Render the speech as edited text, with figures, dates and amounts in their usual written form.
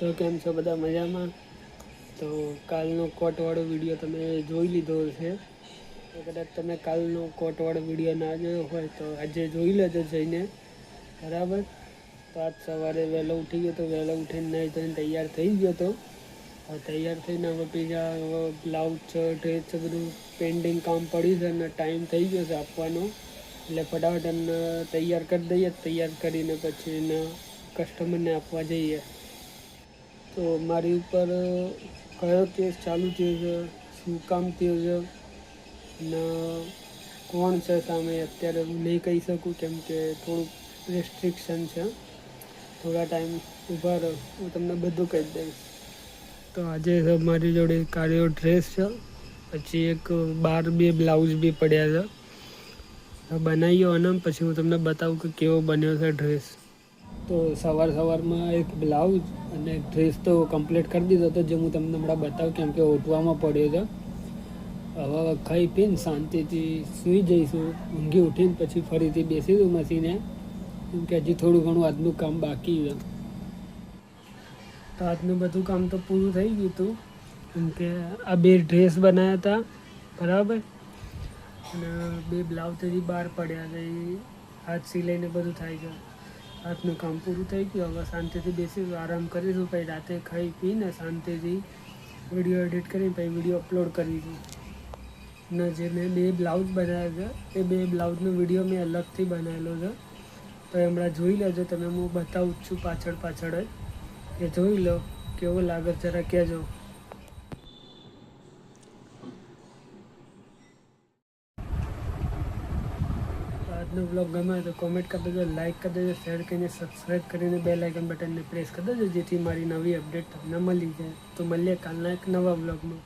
તો કેમ છો બધા મજામાં? તો કાલનો કોટવાળો વિડીયો તમે જોઈ લીધો છે. તો કદાચ તમે કાલનો કોટવાળો વિડીયો ના જોયો હોય તો આજે જોઈ લેજો જઈને, બરાબર. તો આજ સવારે વહેલો ઉઠી ગયો તો વહેલો ઉઠીને નહીં ધોઈને તૈયાર થઈ ગયો તો તૈયાર થઈને હવે બીજા બ્લાઉઝ છે, ડ્રેસ છે, બધું પેન્ડિંગ કામ પડ્યું છે અને ટાઈમ થઈ ગયો છે આપવાનો, એટલે ફટાફટ એમને તૈયાર કરી દઈએ. તૈયાર કરીને પછી એને કસ્ટમરને આપવા જઈએ. તો મારી ઉપર કયો કેસ ચાલુ થયો છે, શું કામ થયું છે ને કોણ છે સામે, અત્યારે હું નહીં કહી શકું કેમ કે થોડુંક રેસ્ટ્રિક્શન છે. થોડા ટાઈમ ઊભા રહો, હું તમને બધું કહી દઈશ. તો આજે મારી જોડે કાર્યો ડ્રેસ છે, પછી એક 12 બ્લાઉઝ બી પડ્યા છે. બનાવ્યો અને પછી હું તમને બતાવું કે કેવો બન્યો છે ડ્રેસ. તો સવારમાં એક બ્લાઉઝ અને એક ડ્રેસ તો કમ્પ્લીટ કરી દીધો હતો, જે હું તમને હમણાં બતાવું કેમ કે ઓઢવામાં પડ્યો છે. હવે ખાઈ પીને શાંતિથી સૂઈ જઈશું. ઊંઘી ઉઠીને પછી ફરીથી બેસીશું મશીને, કેમ કે હજી થોડું ઘણું આજનું કામ બાકી છે. તો આજનું બધું કામ તો પૂરું થઈ ગયું હતું, કેમ કે આ 2 ડ્રેસ બનાવ્યા હતા, બરાબર. અને 2 બ્લાઉઝ હજી બહાર પડ્યા છે, હાથ સિલાઈને બધું થાય છે. આજનું કામ પૂરું થઈ ગયું. હવે શાંતિથી બેસીશું, આરામ કરીશું, પછી રાતે ખાઈ પીને શાંતિથી વિડીયો એડિટ કરીને પછી વિડીયો અપલોડ કરીશું. ને જે મેં 2 બ્લાઉઝ બનાવ્યા છે એ 2 બ્લાઉઝનો વિડીયો મેં અલગથી બનાવેલો છે, તો હમણાં જોઈ લેજો તમે. હું બતાવું જ છું પાછળ જ, એ જોઈ લો કેવો લાગે જરા કહેજો. આજનો બ્લોગ ગમે તો કોમેન્ટ કરી દેજો, લાઇક કરી દેજો, શેર કરીને સબસ્ક્રાઈબ કરીને બેલ આઇકન બટનને પ્રેસ કરી દેજો, જેથી મારી નવી અપડેટ તમને મળી જાય. તો મળીએ કાલના એક નવા બ્લોગમાં.